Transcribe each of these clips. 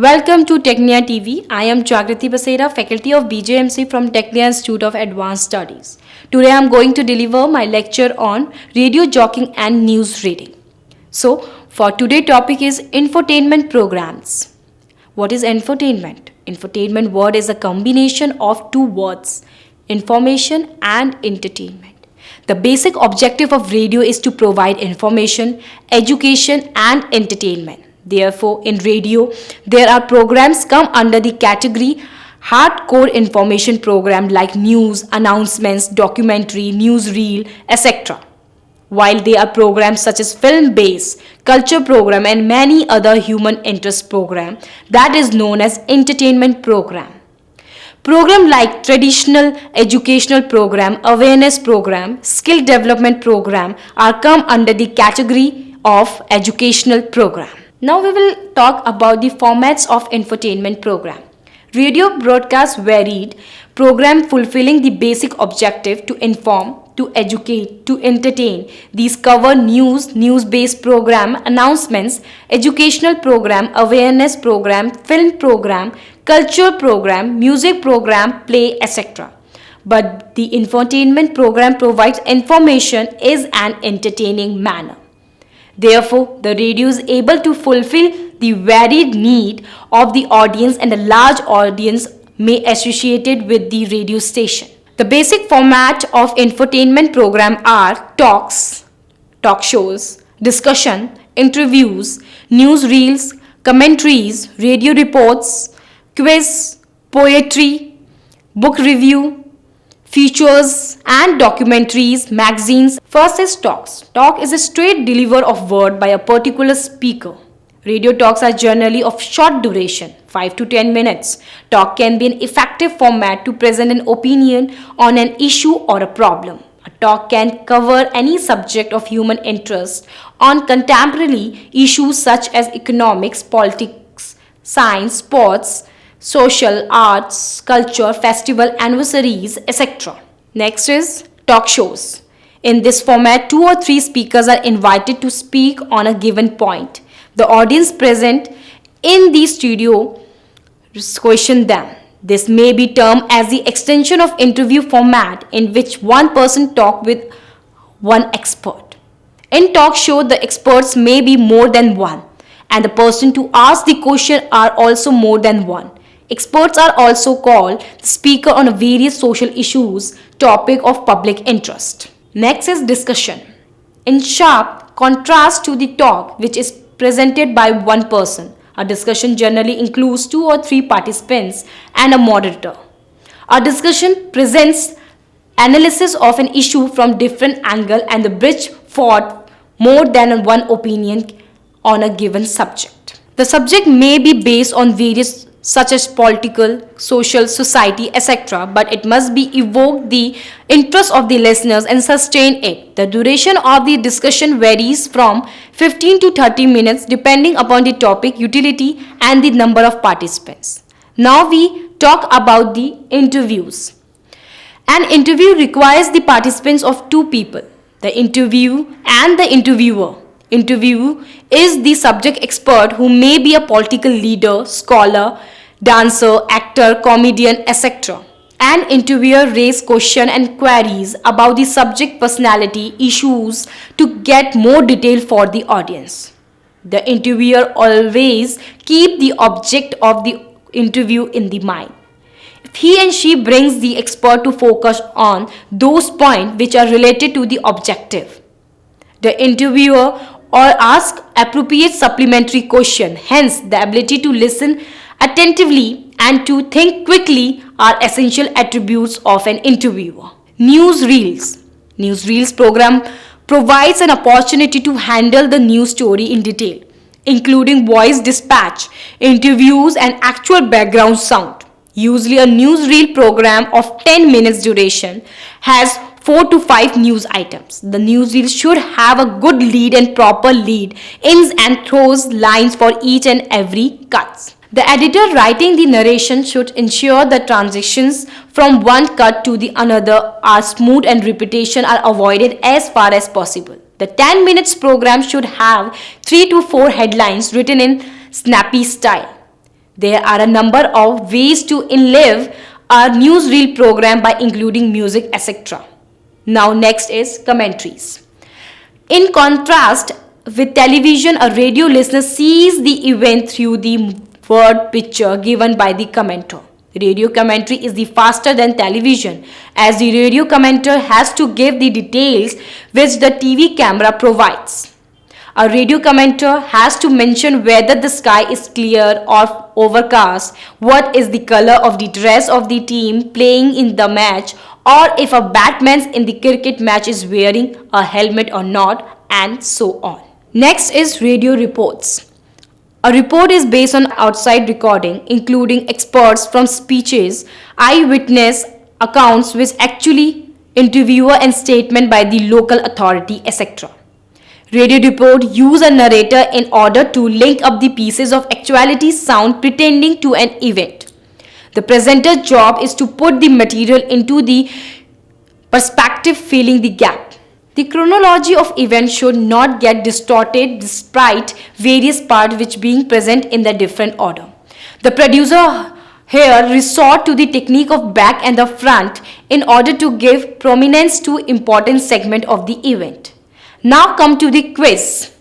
Welcome to Technia TV. I am Jagriti Basera, faculty of BJMC from Technia Institute of Advanced Studies. Today I am going to deliver my lecture on radio jockeying and news reading. So, for today's topic is infotainment programs. What is infotainment? Infotainment word is a combination of two words, information and entertainment. The basic objective of radio is to provide information, education and entertainment. Therefore, in radio, there are programs come under the category hardcore information program like news, announcements, documentary, newsreel, etc. While there are programs such as film-based, culture program and many other human interest program that is known as entertainment program. Program like traditional educational program, awareness program, skill development program are come under the category of educational program. Now we will talk about the formats of infotainment program. Radio broadcasts varied program fulfilling the basic objective to inform, to educate, to entertain. These cover news, news-based program, announcements, educational program, awareness program, film program, culture program, music program, play, etc. But the infotainment program provides information in an entertaining manner. Therefore, the radio is able to fulfill the varied need of the audience and a large audience may associated with the radio station. The basic format of infotainment program are talks, talk shows, discussion, interviews, newsreels, commentaries, radio reports, quiz, poetry, book review, features and documentaries, magazines. First is talks. Talk is a straight deliver of word by a particular speaker. Radio talks are generally of short duration, 5 to 10 minutes. Talk can be an effective format to present an opinion on an issue or a problem. A talk can cover any subject of human interest on contemporary issues such as economics, politics, science, sports, social, arts, culture, festival, anniversaries, etc. Next is talk shows. In this format, 2 or 3 speakers are invited to speak on a given point. The audience present in the studio question them. This may be termed as the extension of interview format in which one person talks with one expert. In talk show, the experts may be more than one and the person to ask the question are also more than one. Experts are also called the speaker on various social issues, topic of public interest. Next is discussion. In sharp contrast to the talk which is presented by one person, a discussion generally includes 2 or 3 participants and a moderator. A discussion presents analysis of an issue from different angle and the bridge forth more than one opinion on a given subject. The subject may be based on various such as political, social, society, etc. But it must be evoke the interest of the listeners and sustain it. The duration of the discussion varies from 15 to 30 minutes depending upon the topic, utility and the number of participants. Now we talk about the interviews. An interview requires the participants of 2 people, the interview and the interviewer. Interview is the subject expert who may be a political leader, scholar, dancer, actor, comedian, etc. An interviewer raises questions and queries about the subject personality, issues to get more detail for the audience. The interviewer always keep the object of the interview in the mind. If he and she brings the expert to focus on those points which are related to the objective. The interviewer or ask appropriate supplementary question. Hence, the ability to listen attentively and to think quickly are essential attributes of an interviewer. Newsreels. Newsreels program provides an opportunity to handle the news story in detail, including voice dispatch, interviews and actual background sound. Usually a newsreel program of 10 minutes duration has 4 to 5 news items. The newsreel should have a good lead and proper lead ins and throws lines for each and every cuts. The editor writing the narration should ensure the transitions from one cut to the another are smooth and repetition are avoided as far as possible. The 10 minutes program should have 3 to 4 headlines written in snappy style. There are a number of ways to enliven a newsreel program by including music, etc. Now next is commentaries. In contrast with television, a radio listener sees the event through the word picture given by the commenter. Radio commentary is the faster than television, as the radio commenter has to give the details which the TV camera provides. A radio commenter has to mention whether the sky is clear or overcast, what is the color of the dress of the team playing in the match, or if a batsman in the cricket match is wearing a helmet or not, and so on. Next is radio reports. A report is based on outside recording, including experts from speeches, eyewitness accounts which actually interviewer and statement by the local authority, etc. Radio report use a narrator in order to link up the pieces of actuality sound pretending to an event. The presenter's job is to put the material into the perspective, filling the gap. The chronology of events should not get distorted despite various parts which being present in the different order. The producer here resort to the technique of back and the front in order to give prominence to important segment of the event. Now come to the quiz.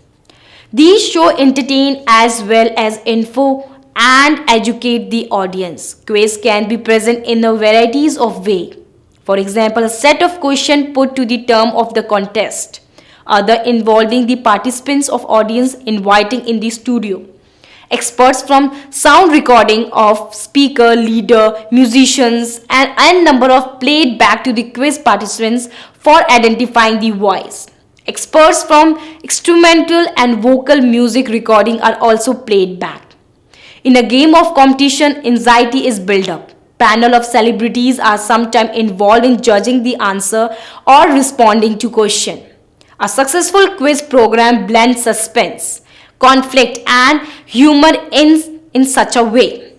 These show entertain as well as info and educate the audience. Quiz can be present in a varieties of ways. For example, a set of questions put to the term of the contest. Other involving the participants of audience inviting in the studio. Experts from sound recording of speaker, leader, musicians and number of played back to the quiz participants for identifying the voice. Experts from instrumental and vocal music recording are also played back. In a game of competition, anxiety is built up. Panel of celebrities are sometimes involved in judging the answer or responding to question. A successful quiz program blends suspense, conflict and humor in such a way.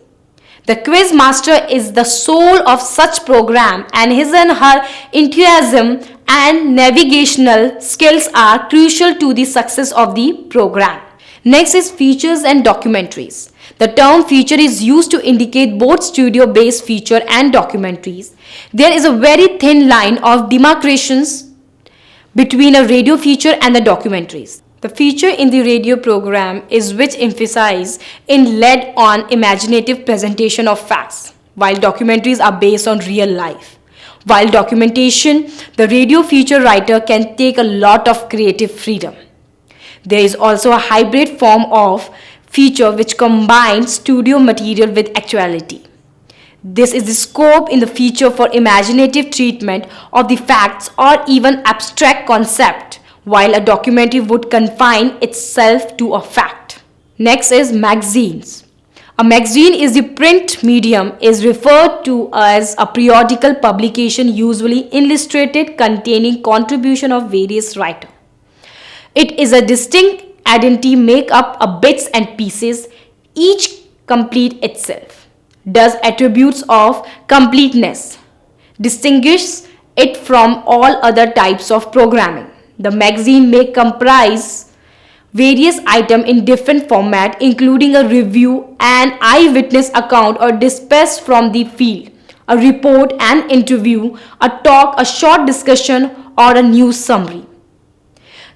The quiz master is the soul of such program, and his and her enthusiasm and navigational skills are crucial to the success of the program. Next is features and documentaries. The term feature is used to indicate both studio-based feature and documentaries. There is a very thin line of demarcations between a radio feature and the documentaries. The feature in the radio program is which emphasize in led on imaginative presentation of facts, while documentaries are based on real life. While documentation, the radio feature writer can take a lot of creative freedom. There is also a hybrid form of feature which combines studio material with actuality. This is the scope in the feature for imaginative treatment of the facts or even abstract concept, while a documentary would confine itself to a fact. Next is magazines. A magazine is the print medium is referred to as a periodical publication usually illustrated containing contribution of various writers. It is a distinct identity make up of bits and pieces, each complete itself. Does attributes of completeness distinguish it from all other types of programming. The magazine may comprise various items in different format, including a review, an eyewitness account or dispatch from the field, a report, an interview, a talk, a short discussion, or a news summary.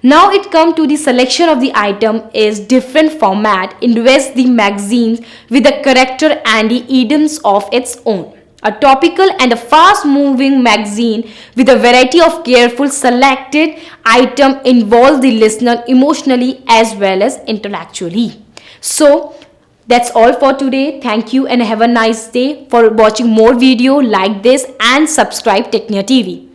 Now it comes to the selection of the item is different format invests the magazine with a character and the idioms of its own. A topical and a fast-moving magazine with a variety of careful selected item involves the listener emotionally as well as intellectually. So that's all for today. Thank you and have a nice day. For watching more video like this and subscribe Technia TV.